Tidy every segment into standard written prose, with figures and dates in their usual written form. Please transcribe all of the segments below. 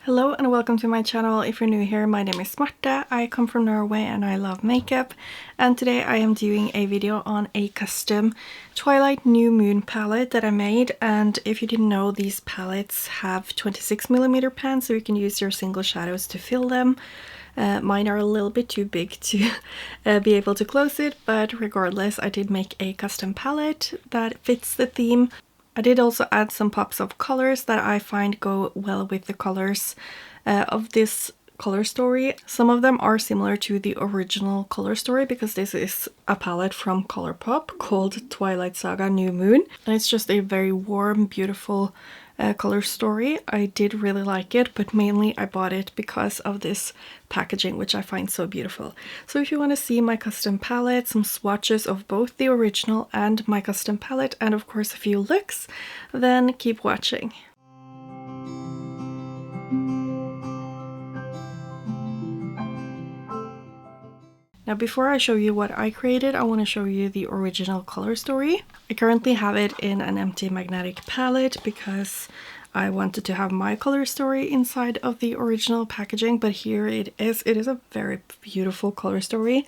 Hello and welcome to my channel. If you're new here, my name is Mekka. I come from Norway and I love makeup. And today I am doing a video on a custom Twilight New Moon palette that I made. And if you didn't know, these palettes have 26mm pans, so you can use your single shadows to fill them. Mine are a little bit too big to be able to close it, but regardless, I did make a custom palette that fits the theme. I did also add some pops of colors that I find go well with the colors of this color story. Some of them are similar to the original color story because this is a palette from Colourpop called Twilight Saga New Moon, and it's just a very warm, beautiful color story. I did really like it, but mainly I bought it because of this packaging, which I find so beautiful. So if you want to see my custom palette, some swatches of both the original and my custom palette, and of course a few looks, then keep watching. Now before I show you what I created, I want to show you the original color story. I currently have it in an empty magnetic palette because I wanted to have my color story inside of the original packaging, but here it is. It is a very beautiful color story.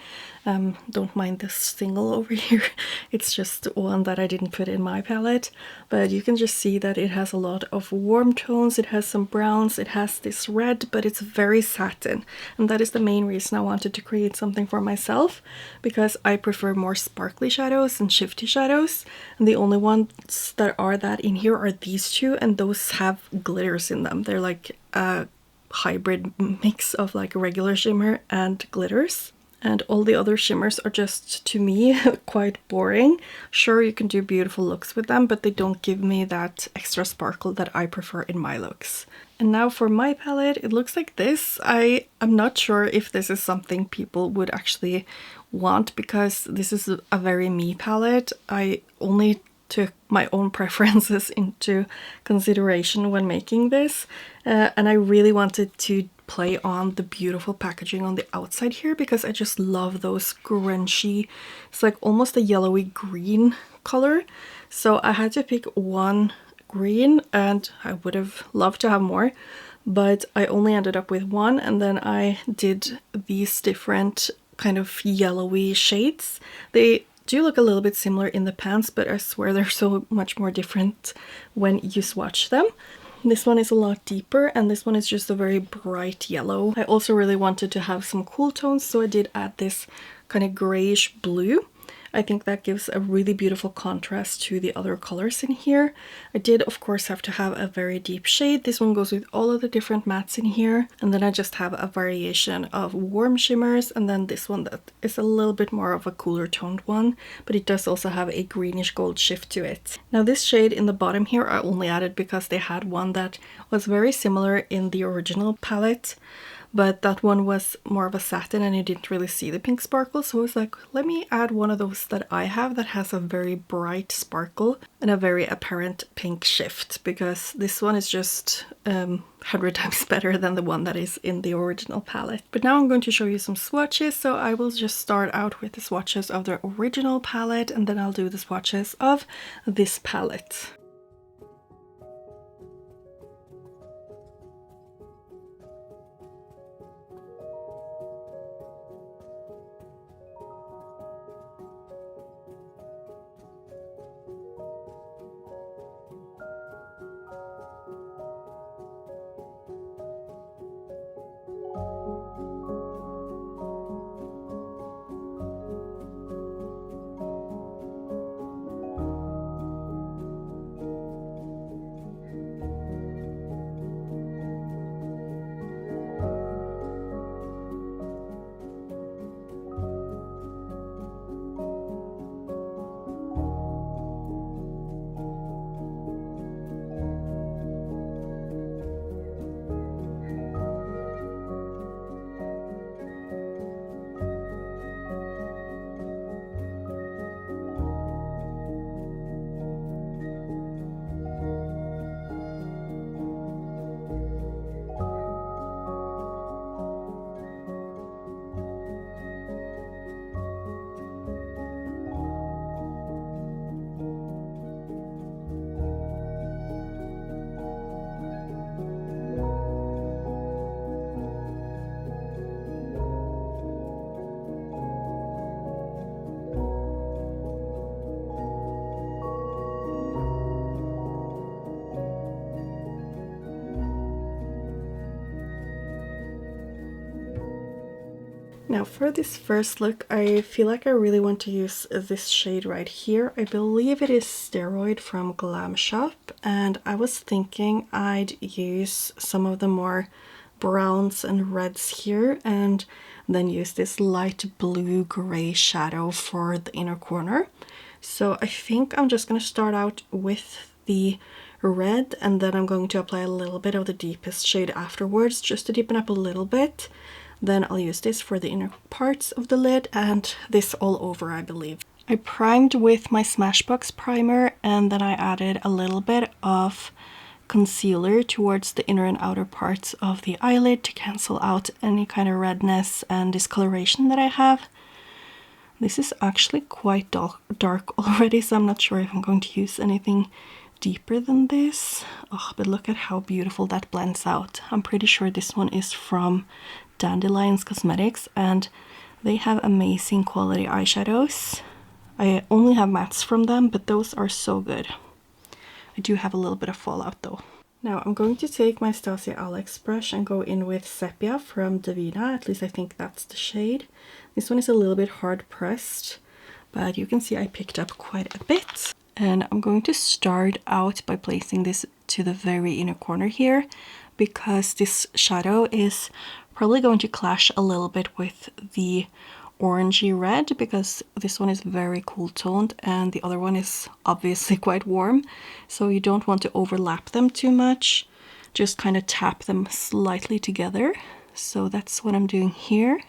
Don't mind this single over here. It's just one that I didn't put in my palette, but you can just see that it has a lot of warm tones. It has some browns, it has this red, but it's very satin, and that is the main reason I wanted to create something for myself, because I prefer more sparkly shadows and shifty shadows, and the only ones that are that in here are these two, and those have glitters in them. They're like a hybrid mix of like regular shimmer and glitters. And all the other shimmers are just, to me, quite boring. Sure, you can do beautiful looks with them, but they don't give me that extra sparkle that I prefer in my looks. And now for my palette, it looks like this. I'm not sure if this is something people would actually want, because this is a very me palette. I only took my own preferences into consideration when making this, and I really wanted to play on the beautiful packaging on the outside here because I just love those grungy, it's like almost a yellowy green color. So I had to pick one green, and I would have loved to have more, but I only ended up with one, and then I did these different kind of yellowy shades. They do look a little bit similar in the pans, but I swear they're so much more different when you swatch them. This one is a lot deeper, and this one is just a very bright yellow. I also really wanted to have some cool tones, so I did add this kind of grayish blue. I think that gives a really beautiful contrast to the other colors in here. I did, of course, have to have a very deep shade. This one goes with all of the different mattes in here. And then I just have a variation of warm shimmers, and then this one that is a little bit more of a cooler toned one, but it does also have a greenish gold shift to it. Now this shade in the bottom here I only added because they had one that was very similar in the original palette, but that one was more of a satin and you didn't really see the pink sparkle, so I was like, let me add one of those that I have that has a very bright sparkle and a very apparent pink shift, because this one is just 100 times better than the one that is in the original palette. But now I'm going to show you some swatches, so I will just start out with the swatches of the original palette, and then I'll do the swatches of this palette. Now for this first look, I feel like I really want to use this shade right here. I believe it is Steroid from Glam Shop, and I was thinking I'd use some of the more browns and reds here and then use this light blue gray shadow for the inner corner. So I think I'm just going to start out with the red, and then I'm going to apply a little bit of the deepest shade afterwards just to deepen up a little bit. Then I'll use this for the inner parts of the lid and this all over, I believe. I primed with my Smashbox primer, and then I added a little bit of concealer towards the inner and outer parts of the eyelid to cancel out any kind of redness and discoloration that I have. This is actually quite dark already, so I'm not sure if I'm going to use anything deeper than this. Oh, but look at how beautiful that blends out. I'm pretty sure this one is from Dandelions Cosmetics, and they have amazing quality eyeshadows. I only have mattes from them, but those are so good. I do have a little bit of fallout though. Now I'm going to take my Stassia Alex brush and go in with Sepia from Davina, at least I think that's the shade. This one is a little bit hard pressed, but you can see I picked up quite a bit. And I'm going to start out by placing this to the very inner corner here, because this shadow is probably going to clash a little bit with the orangey red, because this one is very cool toned and the other one is obviously quite warm, so you don't want to overlap them too much. Just kind of tap them slightly together. So that's what I'm doing here.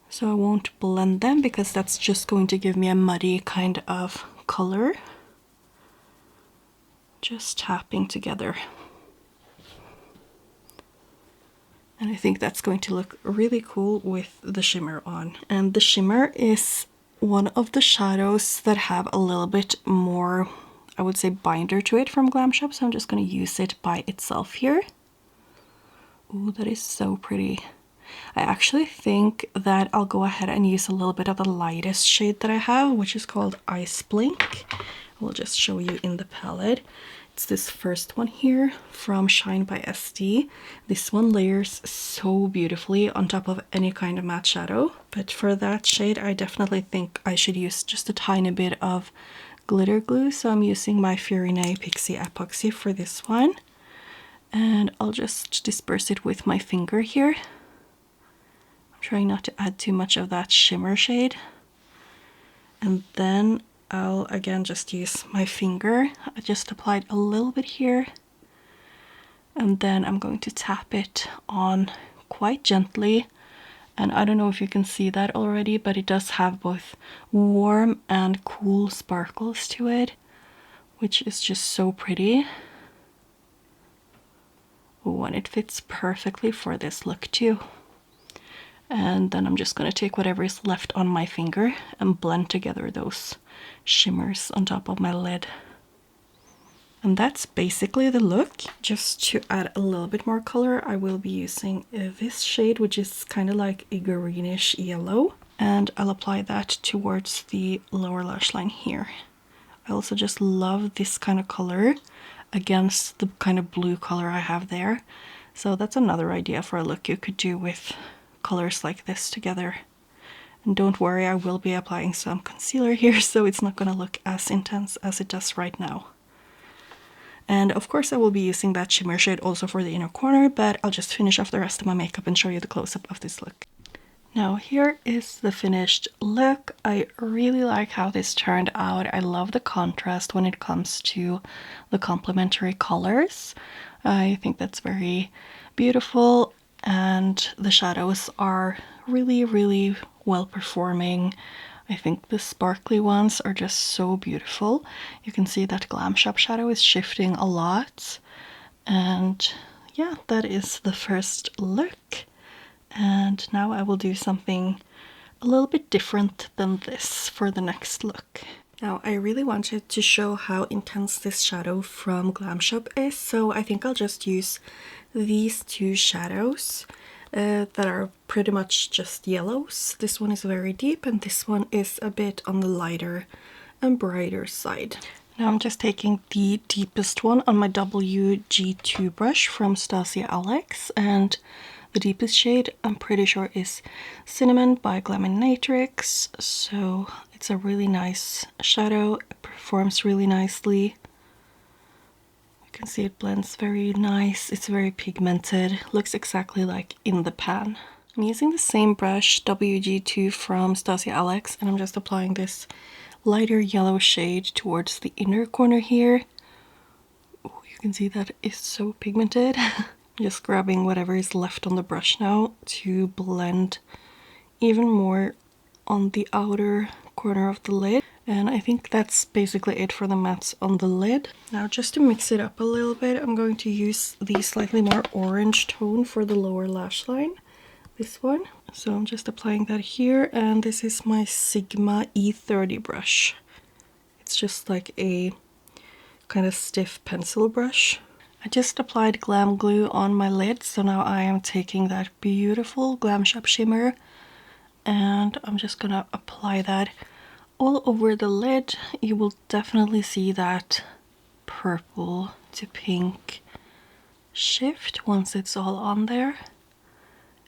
So I won't blend them because that's just going to give me a muddy kind of color. Just tapping together. And I think that's going to look really cool with the shimmer on. And the shimmer is one of the shadows that have a little bit more, I would say, binder to it from Glam Shop. So I'm just going to use it by itself here. Ooh, that is so pretty. I actually think that I'll go ahead and use a little bit of the lightest shade that I have, which is called Ice Blink. We'll just show you in the palette. It's this first one here from Shine by SD. This one layers so beautifully on top of any kind of matte shadow. But for that shade, I definitely think I should use just a tiny bit of glitter glue. So I'm using my Furine Pixie Epoxy for this one. And I'll just disperse it with my finger here. I'm trying not to add too much of that shimmer shade. And then I'll again just use my finger. I just applied a little bit here, and then I'm going to tap it on quite gently. And I don't know if you can see that already, but it does have both warm and cool sparkles to it, which is just so pretty. Oh, and it fits perfectly for this look too. And then I'm just going to take whatever is left on my finger and blend together those shimmers on top of my lid. And that's basically the look. Just to add a little bit more color, I will be using this shade, which is kind of like a greenish yellow. And I'll apply that towards the lower lash line here. I also just love this kind of color against the kind of blue color I have there. So that's another idea for a look you could do with colors like this together. And don't worry, I will be applying some concealer here, so it's not going to look as intense as it does right now. And of course I will be using that shimmer shade also for the inner corner, but I'll just finish off the rest of my makeup and show you the close-up of this look. Now here is the finished look. I really like how this turned out. I love the contrast when it comes to the complementary colors. I think that's very beautiful. And the shadows are really well performing. I think the sparkly ones are just so beautiful. You can see that Glam Shop shadow is shifting a lot. And yeah, that is the first look. And now I will do something a little bit different than this for the next look. Now I really wanted to show how intense this shadow from Glam Shop is, so I think I'll just use these two shadows that are pretty much just yellows. This one is very deep and this one is a bit on the lighter and brighter side. Now I'm just taking the deepest one on my WG2 brush from Stassia Alex, and The deepest shade, I'm pretty sure, is Cinnamon by Glaminatrix. So it's a really nice shadow. It performs really nicely. You can see it blends very nice. It's very pigmented. Looks exactly like in the pan. I'm using the same brush, WG2 from Stassia Alex, and I'm just applying this lighter yellow shade towards the inner corner here. Oh, you can see that it's so pigmented. Just grabbing whatever is left on the brush now to blend even more on the outer corner of the lid. And I think that's basically it for the mattes on the lid. Now, just to mix it up a little bit, I'm going to use the slightly more orange tone for the lower lash line. This one. So I'm just applying that here, and this is my Sigma E30 brush. It's just like a kind of stiff pencil brush. I just applied glam glue on my lid, so now I am taking that beautiful Glam Shop shimmer and I'm just gonna apply that all over the lid. You will definitely see that purple to pink shift once it's all on there.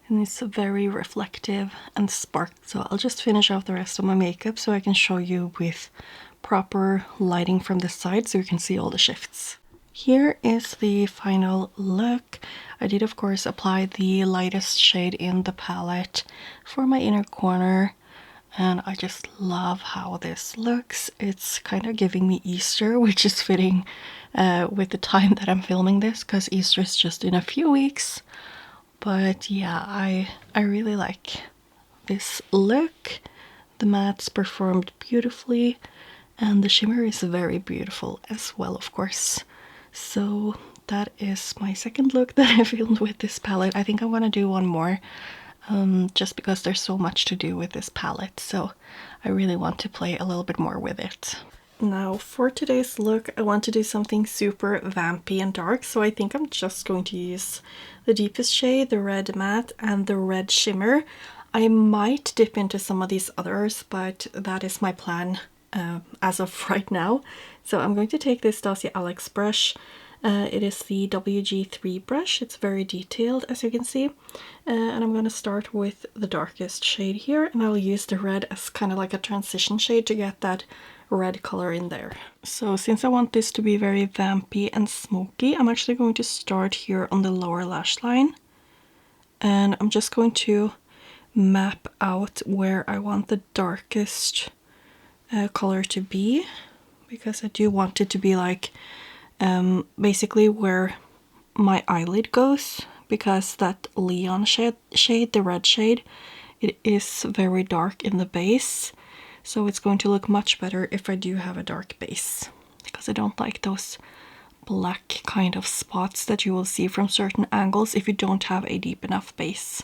And it's very reflective and sparkly. So I'll just finish off the rest of my makeup so I can show you with proper lighting from the side so you can see all the shifts. Here is the final look. I did of course apply the lightest shade in the palette for my inner corner, and I just love how this looks. It's kind of giving me Easter, which is fitting with the time that I'm filming this because Easter is just in a few weeks. But yeah, I really like this look. The mattes performed beautifully and the shimmer is very beautiful as well, of course. So that is my second look that I filmed with this palette. I think I'm gonna do one more just because there's so much to do with this palette, so I really want to play a little bit more with it. Now for today's look, I want to do something super vampy and dark, so I think I'm just going to use the deepest shade, the red matte, and the red shimmer. I might dip into some of these others, but that is my plan as of right now. So I'm going to take this Stassia Alex brush. It is the WG3 brush. It's very detailed, as you can see. And I'm going to start with the darkest shade here, and I'll use the red as kind of like a transition shade to get that red color in there. So since I want this to be very vampy and smoky, I'm actually going to start here on the lower lash line. And I'm just going to map out where I want the darkest color to be, because I do want it to be like basically where my eyelid goes, because that Leon shade, the red shade, it is very dark in the base, so it's going to look much better if I do have a dark base, because I don't like those black kind of spots that you will see from certain angles if you don't have a deep enough base.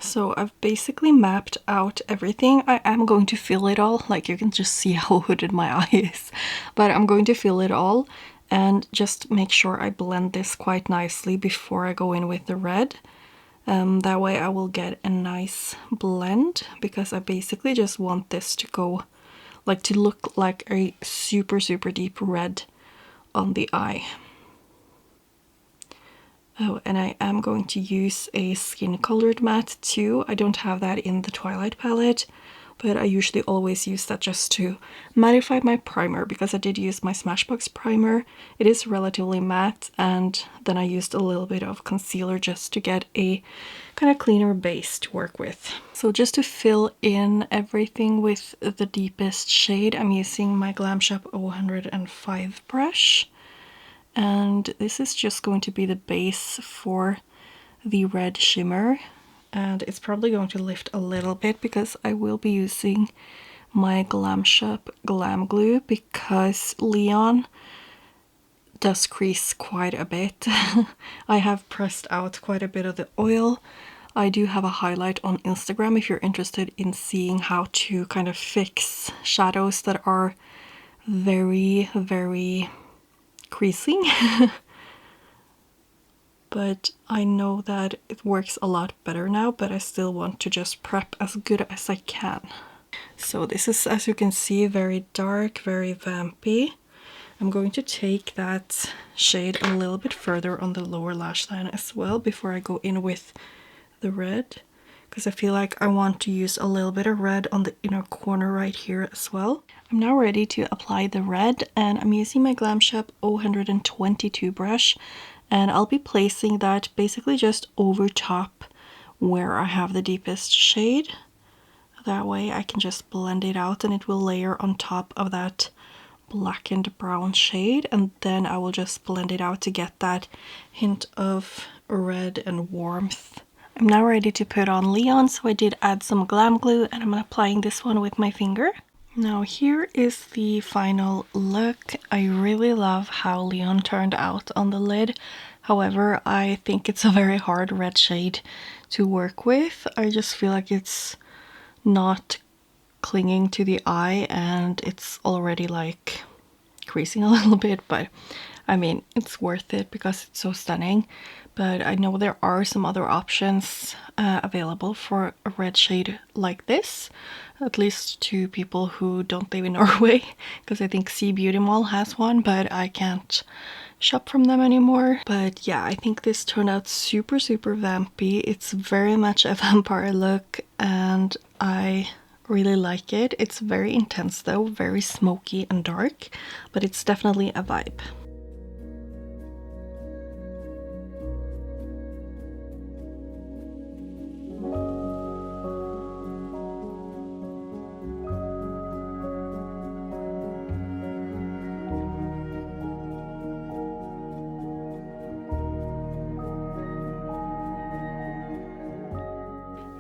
So I've basically mapped out everything. I am going to fill it all, like you can just see how hooded my eye is, but I'm going to fill it all and just make sure I blend this quite nicely before I go in with the red. That way I will get a nice blend, because I basically just want this to go like to look like a super deep red on the eye. Oh, and I am going to use a skin colored matte too. I don't have that in the Twilight palette, but I usually always use that just to mattify my primer, because I did use my Smashbox primer. It is relatively matte, and then I used a little bit of concealer just to get a kind of cleaner base to work with. So just to fill in everything with the deepest shade, I'm using my Glam Shop 005 brush. And this is just going to be the base for the red shimmer, and it's probably going to lift a little bit because I will be using my Glam Shop Glam Glue, because Leon does crease quite a bit. I have pressed out quite a bit of the oil. I do have a highlight on Instagram if you're interested in seeing how to kind of fix shadows that are very creasing. But I know that it works a lot better now, but I still want to just prep as good as I can. So this is, as you can see, very dark, very vampy. I'm going to take that shade a little bit further on the lower lash line as well before I go in with the red, because I feel like I want to use a little bit of red on the inner corner right here as well. I'm now ready to apply the red, and I'm using my Glam Shop 022 brush, and I'll be placing that basically just over top where I have the deepest shade. That way I can just blend it out and it will layer on top of that blackened brown shade, and then I will just blend it out to get that hint of red and warmth. I'm now ready to put on Leon, so I did add some glam glue and I'm applying this one with my finger. Now here is the final look. I really love how Leon turned out on the lid. However, I think it's a very hard red shade to work with. I just feel like it's not clinging to the eye and it's already like creasing a little bit, but I mean, it's worth it because it's so stunning. But I know there are some other options available for a red shade like this, at least to people who don't live in Norway, because I think Sea Beauty Mall has one, but I can't shop from them anymore. But yeah, I think this turned out super vampy. It's very much a vampire look and I really like it. It's very intense though, very smoky and dark, but it's definitely a vibe.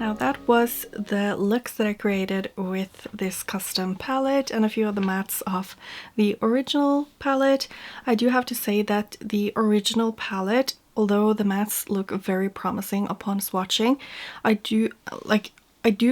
Now that was the looks that I created with this custom palette and a few of the mattes off the original palette. I do have to say that the original palette, although the mattes look very promising upon swatching, I do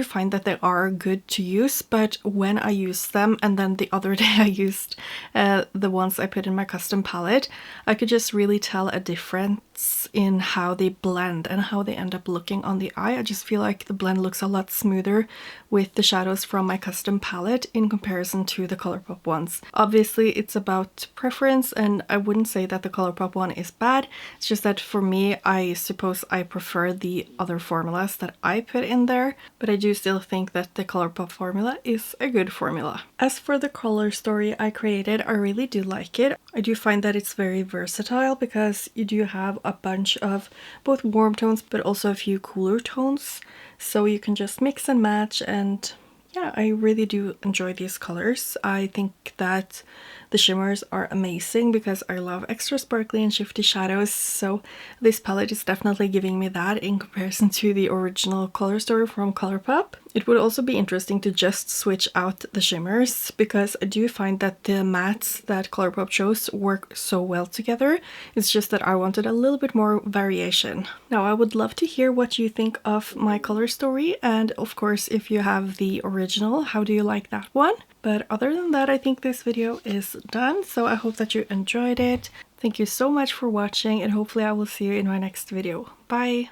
find that they are good to use, but when I use them, and then the other day I used the ones I put in my custom palette, I could just really tell a difference in how they blend and how they end up looking on the eye. I just feel like the blend looks a lot smoother with the shadows from my custom palette in comparison to the Colourpop ones. Obviously it's about preference, and I wouldn't say that the Colourpop one is bad. It's just that for me, I suppose I prefer the other formulas that I put in there, but I do still think that the Colourpop formula is a good formula. As for the color story I created, I really do like it. I do find that it's very versatile because you do have a bunch of both warm tones but also a few cooler tones, so you can just mix and match, and yeah, I really do enjoy these colors. I think that the shimmers are amazing because I love extra sparkly and shifty shadows, so this palette is definitely giving me that in comparison to the original color story from Colourpop. It would also be interesting to just switch out the shimmers because I do find that the mattes that Colourpop chose work so well together. It's just that I wanted a little bit more variation. Now I would love to hear what you think of my color story, and of course if you have the original, how do you like that one? But other than that, I think this video is done, so I hope that you enjoyed it. Thank you so much for watching, and hopefully I will see you in my next video. Bye!